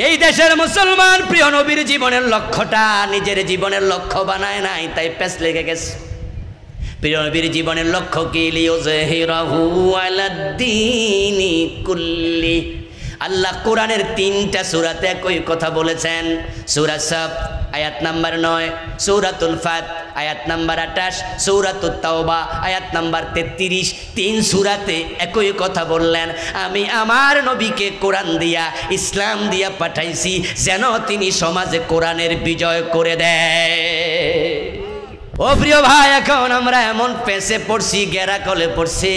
এই দেশের মুসলমান প্রিয় নবীর জীবনের লক্ষ্যটা নিজের জীবনের লক্ষ্য বানায় নাই, তাই পেছ লেগে গেছে। প্রিয় নবীর জীবনের লক্ষ্য কি? লিইয়ুযহিরাহু আলাদ-দীনি কুল্লি। আল্লাহ কোরআনের ৩টা সূরাতে একই কথা বলেছেন। সূরা সাফ আয়াত নাম্বার ৯, সূরাতুল ফাত আয়াত নাম্বার ২৮, সূরাতুত তাওবা আয়াত নাম্বার ৩৩। ৩ সূরাতে একই কথা বললেন, আমি আমার নবীকে কোরআন দিয়া ইসলাম দিয়া পাঠাইছি যেন তিনি সমাজে কোরআনের বিজয় করে দেয়। ও প্রিয় ভাই, এখন আমরা এমন পেঁচে পড়ছি, গেরা কলে পড়ছি।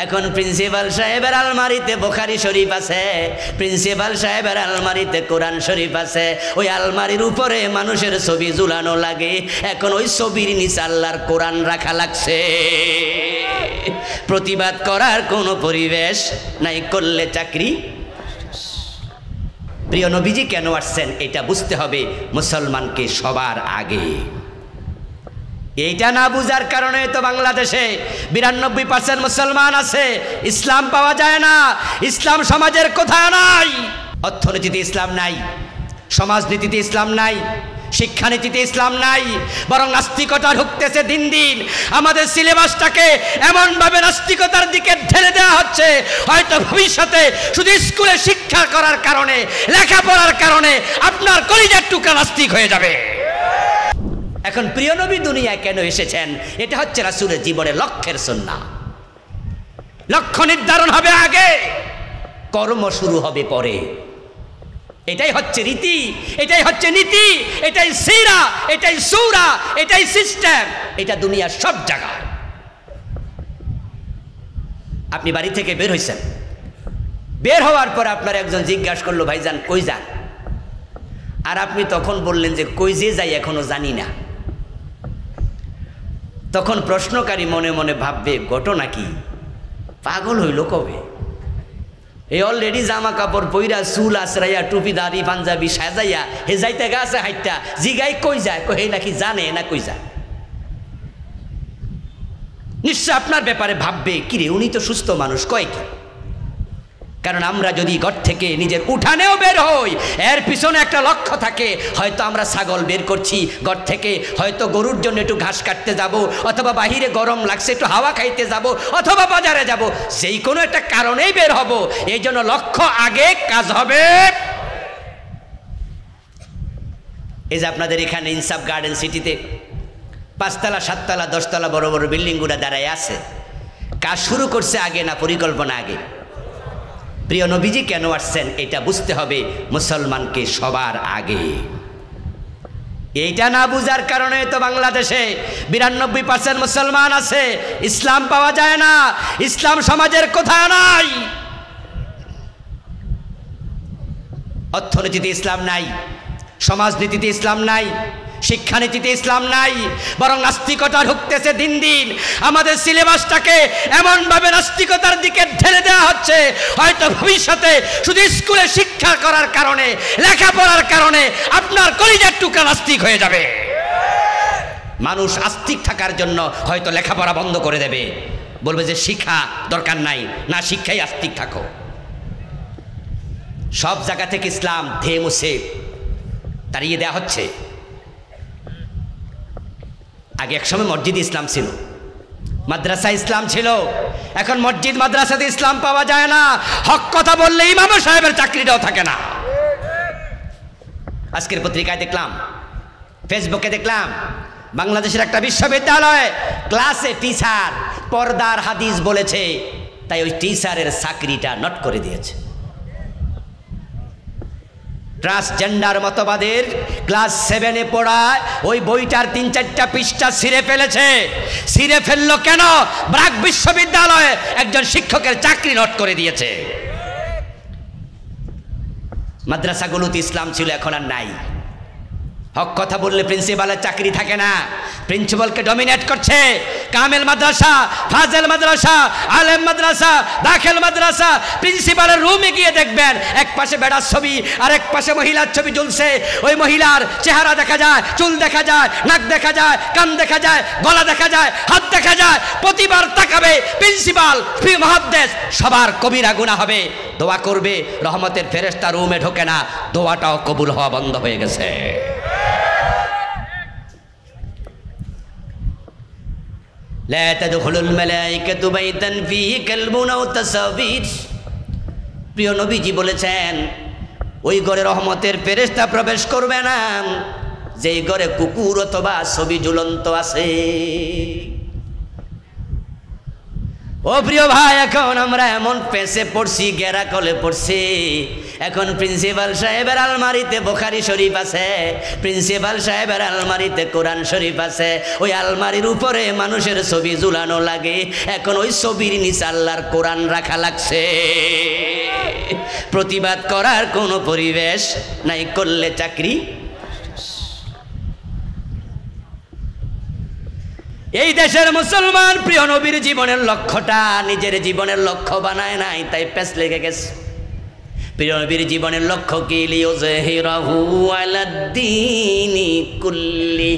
এখন প্রিন্সিপাল সাহেবের আলমারিতে বুখারী শরীফ আছে, প্রিন্সিপাল সাহেবের আলমারিতে কোরআন শরীফ আছে। ওই আলমারির উপরে মানুষের ছবি ঝুলানো লাগে, এখন ওই ছবির নিচে আল্লাহর কোরআন রাখা লাগছে। প্রতিবাদ করার কোনো পরিবেশ নাই, করলে চাকরি। প্রিয় নবীজি কেন আসছেন এটা বুঝতে হবে মুসলমানকে সবার আগে। এইটা না বুঝার কারণে তো বাংলাদেশে ৯২% মুসলমান আছে, ইসলাম পাওয়া যায় না। ইসলাম সমাজের কোথায় নাই, অর্থনীতিতে ইসলাম নাই, সমাজনীতিতে ইসলাম নাই, শিক্ষানীতিতে ইসলাম নাই, বরং নাস্তিকতা ঢুকতেছে দিন দিন। আমাদের সিলেবাসটাকে এমনভাবে নাস্তিকতার দিকে ঠেলে দেওয়া হচ্ছে, হয়তো ভবিষ্যতে শুধু স্কুলে শিক্ষা করার কারণে, লেখাপড়ার কারণে আপনার কলিজার টুকরা নাস্তিক হয়ে যাবে। এখন প্রিয় নবী দুনিয়ায় কেন এসেছেন? এটা হচ্ছে রাসূলের জীবনের লক্ষ্যের সুন্নাহ। লক্ষ্য নির্ধারণ হবে আগে, কর্ম শুরু হবে পরে। এটাই হচ্ছে রীতি, এটাই হচ্ছে নীতি, এটাই সিরা, এটাই সূরা, এটাই সিস্টেম। এটা দুনিয়ার সব জায়গায়। আপনি বাড়ি থেকে বের হয়েছেন, বের হওয়ার পর আপনার একজন জিজ্ঞাসা করলো, ভাইজান কই যান? আর আপনি তখন বললেন যে কই যে যাই এখনো জানি না। তখন প্রশ্নকারী মনে মনে ভাববে ঘটনা কি, পাগল হইল কবে? এই অলরেডি জামা কাপড় পইরা, চুল আশ্রাইয়া, টুপি দাড়ি পাঞ্জাবি সাজাইয়া হে যাইতে গাছে হাইটা জিগাই কই যায়, কই নাকি জানে না কই যায়। নিশ্চয় আপনার ব্যাপারে ভাববে কিরে উনি তো সুস্থ মানুষ, কয় কি? কারণ আমরা যদি ঘর থেকে নিজের উঠানেও বের হই, এর পিছনে একটা লক্ষ্য থাকে। হয়তো আমরা ছাগল বের করছি ঘর থেকে, হয়তো গরুর জন্য একটু ঘাস কাটতে যাব, অথবা বাহিরে গরম লাগছে একটু হাওয়া খাইতে যাব, অথবা বাজারে যাব। সেই কোনো একটা কারণেই বের হব। এই জন্য লক্ষ্য আগে, কাজ হবে। এই যে আপনাদের এখানে ইনসাফ গার্ডেন সিটিতে ৫ তলা ৭ তলা ১০ তলা বড় বড় বিল্ডিংগুলো দাঁড়ায় আছে, কাজ শুরু করছে আগে না পরিকল্পনা আগে? প্রিয় নবীজি কেন আসছেন এটা বুঝতে হবে মুসলমানকে সবার আগে। এইটা না বুঝার কারণে তো বাংলাদেশে ৯২% মুসলমান আছে, ইসলাম পাওয়া যায় না। ইসলাম সমাজের কোথায় নাই, অর্থনীতিতে ইসলাম নাই, সমাজনীতিতে ইসলাম নাই, শিক্ষানীতিতে ইসলাম নাই, বরং নাস্তিকতা ঢুকতেছে দিন দিন। আমাদের সিলেবাসটাকে এমনভাবে নাস্তিকতার দিকে ঠেলে দেওয়া হচ্ছে, হয়তো ভবিষ্যতে শুধু স্কুলে শিক্ষা করার কারণে, লেখাপড়ার কারণে আপনার কলিজার টুকরা নাস্তিক হয়ে যাবে। মানুষ আস্তিক থাকার জন্য হয়তো লেখাপড়া বন্ধ করে দেবে, বলবে যে শিক্ষা দরকার নাই, না শিক্ষাই আস্তিক থাকো। সব জায়গা থেকে ইসলাম ধেয়ে মুছে তাড়িয়ে দেওয়া হচ্ছে। আগে একসময় মসজিদ ইসলাম ছিল, মাদ্রাসা ইসলাম ছিল, এখন মসজিদ মাদ্রাসাতে ইসলাম পাওয়া যায় না। হক কথা বললে ইমাম সাহেবের চাকরিটাও থাকে না। আজকের পত্রিকায় দেখলাম, ফেসবুকে দেখলাম, বাংলাদেশের একটা বিশ্ববিদ্যালয়ে ক্লাসে টিচার পর্দার হাদিস বলেছে, তাই ওই টিচারের চাকরিটা নট করে দিয়েছে। ট্রান্সজেন্ডার মতবাদের ক্লাস 7-এ পড়ায় ওই বইটার ৩-৪টা পৃষ্ঠা ছিঁড়ে ফেলেছে। ছিঁড়ে ফেললো কেন? ব্র্যাক বিশ্ববিদ্যালয়ে একজন শিক্ষকের চাকরি নট করে দিয়েছে। মাদ্রাসাগুলোতে ইসলাম ছিল, এখন আর নাই। হক কথা বললে প্রিন্সিপালের চাকরি থাকে না, প্রিন্সিপালকে ডমিনেট করছে। কামেল মাদ্রাসা, ফাজেল মাদ্রাসা, আলেম মাদ্রাসা, দাখিল মাদ্রাসা, প্রিন্সিপালের রুমে গিয়ে দেখবেন এক পাশে বেড়ার ছবি আর এক পাশে মহিলার ছবি ঝুলছে। ওই মহিলার চেহারা দেখা যায়, চুল দেখা যায়, নাক দেখা যায়, কান দেখা যায়, গলা দেখা যায়, হাত দেখা যায়। প্রতিবার তাকাবে প্রিন্সিপাল, মুহাদ্দিস, সবার কবিরা গুনাহ হবে। দোয়া করবে, রহমতের ফেরেশতা রুমে ঢোকে না, দোয়াটাও কবুল হওয়া বন্ধ হয়ে গেছে। লা তাদখুলুল মালায়েকাতু বাইতান ফীহি কালবুন আও তাসাবির। প্রিয় নবীজি বলেছেন ওই ঘরে রহমতের ফেরেশতা প্রবেশ করবে না যেই ঘরে কুকুর অথবা ছবি ঝুলন্ত আছে। ও প্রিয় ভাই, এখন আমরা এমন পেঁচে পড়ছি, গেরা কলে পড়ছি। এখন প্রিন্সিপাল সাহেবের আলমারিতে বুখারী শরীফ আছে, প্রিন্সিপাল সাহেবের আলমারিতে কোরআন শরীফ আছে, ওই আলমারির উপরে মানুষের ছবি ঝুলানো লাগে। এখন ওই ছবির নিচে আল্লাহর কোরআন রাখা লাগছে। প্রতিবাদ করার কোনো পরিবেশ নাই, করলে চাকরি। এই দেশের মুসলমান প্রিয় নবীর জীবনের লক্ষ্যটা নিজের জীবনের লক্ষ্য বানায় নাই, তাই পেছ লেগে গেছে। প্রিয় নবীর জীবনের লক্ষ্য কি? লিইয়ুযহিরাহু আলাদ-দীনি কুল্লি।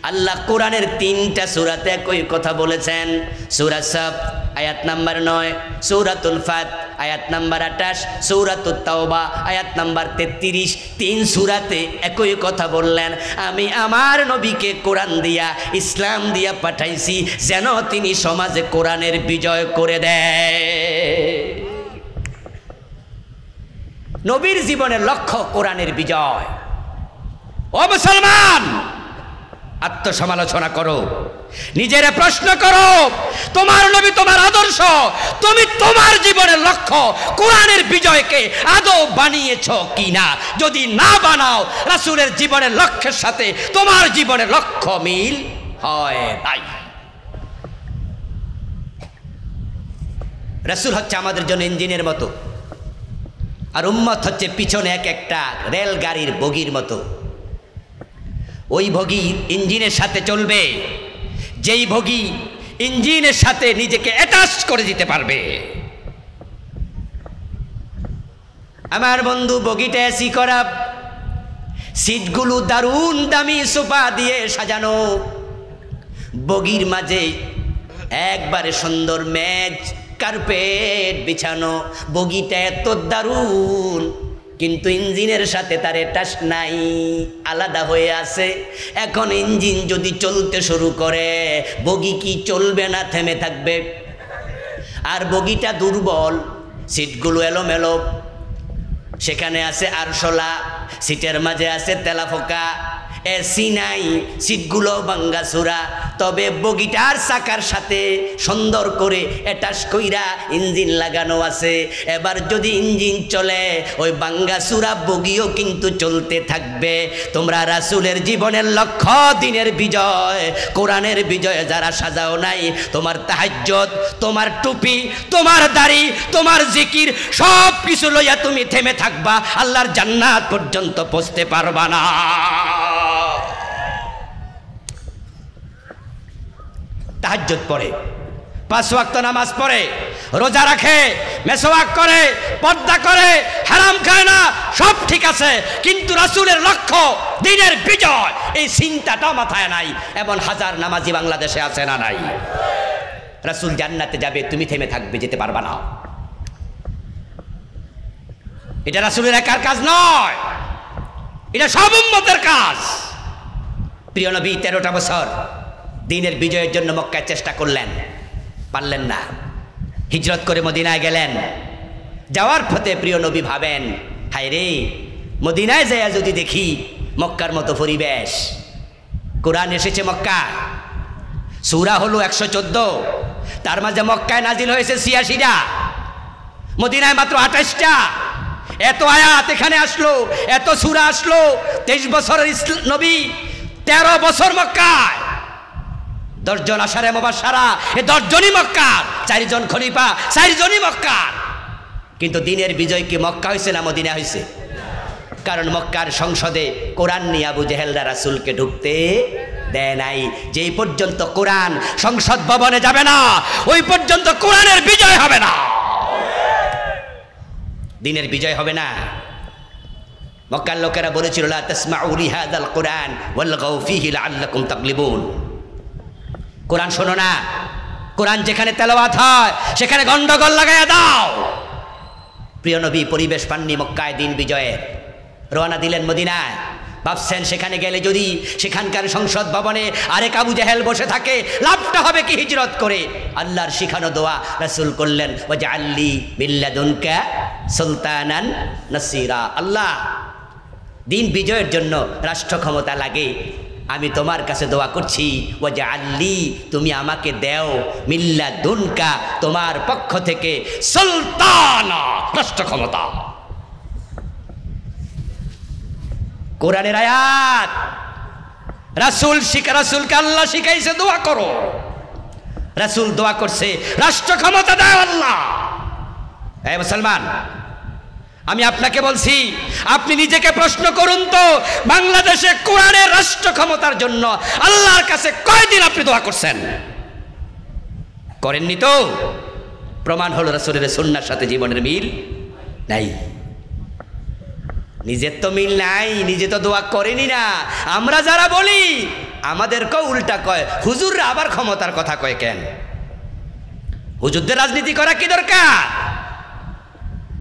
আল্লাহ কোরআনের 3টা সূরাতে একই কথা বলেছেন। সূরা সাফ আয়াত নাম্বার 9, সূরাতুল ফাত আয়াত নাম্বার 28, সূরাতুত তাওবা আয়াত নাম্বার 33। 3 সূরাতে একই কথা বললেন, আমি আমার নবীকে কোরআন দিয়া, ইসলাম দিয়া পাঠাইছি যেন তিনি সমাজে কোরআনের বিজয় করে দেয়। নবীর জীবনের লক্ষ্য কোরআনের বিজয়। ও মুসলমান, আত্মসমালোচনা করো, নিজেরা প্রশ্ন করো, তোমার নবী, তোমার আদর্শ, তুমি তোমার জীবনের লক্ষ্য কোরআনের বিজয়কে আদৌ বানিয়েছ কিনা? যদি না বানাও, রাসূলের জীবনের লক্ষ্যের সাথে তোমার জীবনের লক্ষ্য মিল হয় নাই। রাসূল হচ্ছে আমাদের জন্য ইঞ্জিনের মতো, আর উম্মত হচ্ছে পিছনে এক একটা রেলগাড়ির বগির মতো। ওই বগি ইঞ্জিনের সাথে চলবে যেই বগি ইঞ্জিনের সাথে নিজেকে অ্যাটাচ করে দিতে পারবে। আমার বন্ধু, বগিটা এসি করা, সিটগুলো দারুণ দামি সোফা দিয়ে সাজানো, বগির মাঝে একবারে সুন্দর মেজ কার্পেট বিছানো। বগিটা এত দারুণ, কিন্তু ইঞ্জিনের সাথে তার অ্যাটাচ নাই, আলাদা হয়ে আছে। এখন ইঞ্জিন যদি চলতে শুরু করে, বগি কি চলবে না থেমে থাকবে? আর বগিটা দুর্বল, সিটগুলো এলোমেলো, সেখানে আছে আরশোলা, সিটের মাঝে আছে তেলাফোকা, এসি নাই, সিটগুলো ভাঙ্গাচুরা। তবে বগিটার চাকার সাথে সুন্দর করে অ্যাটাচ কইরা ইঞ্জিন লাগানো আছে। এবার যদি ইঞ্জিন চলে, ওই ভাঙ্গাচুরা বগিও কিন্তু চলতে থাকবে। তোমরা রাসূলের জীবনের লক্ষ্য দিনের বিজয়, কোরআনের বিজয় যারা সাজাও নাই, তোমার তাহাজ্জুদ, তোমার টুপি, তোমার দাড়ি, তোমার জিকির সব কিছু লইয়া তুমি থেমে থাকবা, আল্লাহর জান্নাত পর্যন্ত পৌঁছতে পারবা না। তাহাজ্জুদ পড়ে, 5 ওয়াক্ত নামাজ পড়ে, রোজা রাখে, মেসওয়াক করে, পর্দা করে, হারাম খায় না, সব ঠিক আছে, কিন্তু রাসূলের লক্ষ্য দিনের বিজয়, এই চিন্তাটা মাথায় নাই। এমন হাজার নামাজি বাংলাদেশে আছে না নাই? রাসূল জান্নাতে যাবে, তুমি থেমে থাকবে, যেতে পারবা না। এটা রাসূলের একার কাজ নয়, এটা সব উম্মতের কাজ। প্রিয় নবী 13টা বছর দিনের বিজয়ের জন্য মক্কায় চেষ্টা করলেন, পারলেন না। হিজরত করে মদিনায় গেলেন। যাওয়ার পথে প্রিয় নবী ভাবেন, হায় রে, মদিনায় যাইয়া যদি দেখি মক্কার মতো পরিবেশ। কোরআন এসেছে মক্কা, সূরা হলো 114, তার মাঝে মক্কায় নাজিল হয়েছে 86টা, মদিনায় মাত্র 28টা। এত আয়াত এখানে আসলো, এত সূরা আসলো। 23 বছরের নবী, 13 বছর মক্কায়, 10 জন আশারে মুবাশশারা, এই 10 জনই মক্কার, 4 জন খলিফা, 4 জনই মক্কার। কিন্তু দিনের বিজয় কি মক্কা হয়েছে না মদিনা হয়েছে? কারণ মক্কার সংসদে কোরআন নিয়ে আবু জেহেলরা রাসূলকে ঢুকতে দেয় নাই। যেই পর্যন্ত কোরআন সংসদ ভবনে যাবে না, ওই পর্যন্ত কোরআনের বিজয় হবে না, দিনের বিজয় হবে না। মক্কার লোকেরা বলেছিল, লা তাসমাউ লিহাযাল কুরআন ওয়ালগাউ ফীহি লাআল্লাকুম তাগলিবুন। কোরআন শোনো না, কোরআন যেখানে তেলাওয়াত হয় সেখানে গন্ডগোল লাগাইয়া দাও। প্রিয় নবী পরিবেশ পাননি মক্কায় দিন বিজয়ের, রওনা দিলেন মদিনায়। ভাবছেন সেখানে গেলে যদি সেখানকার সংসদ ভবনে আরেক আবু জাহেল বসে থাকে, লাভটা হবে কি হিজরত করে। আল্লাহর শিখানো দোয়া রাসূল করলেন, ওয়াজআললি মিন লাদুনকা সুলতানান নাসিরা। আল্লাহ, দিন বিজয়ের জন্য রাষ্ট্র ক্ষমতা লাগে, আমি তোমার কাছে দোয়া করছি, ওয়াজআললি, তুমি আমাকে দেও মিন লাদুনকা, তোমার পক্ষ থেকে সুলতানা, রাষ্ট্র ক্ষমতা। কোরআনের আয়াত, রাসূলকে আল্লাহ শিখাইছে দোয়া করো, রাসূল দোয়া করছে রাষ্ট্র ক্ষমতা দাও আল্লাহ। এই মুসলমান, আমি আপনাকে বলছি, আপনি নিজেকে প্রশ্ন করুন তো, বাংলাদেশে কোরআনের রাষ্ট্র ক্ষমতার জন্য আল্লাহর কাছে কয়দিন আপনি দোয়া করছেন? করেননি তো। প্রমাণ হলো রাসূলের সুন্নাহর সাথে জীবনের মিল নাই। নিজের তো মিল নাই, নিজে তো দোয়া করেনি না। আমরা যারা বলি আমাদেরকেও উল্টা কয়, হুজুররা আবার ক্ষমতার কথা কয় কেন? হুজুরদের রাজনীতি করা কি দরকার?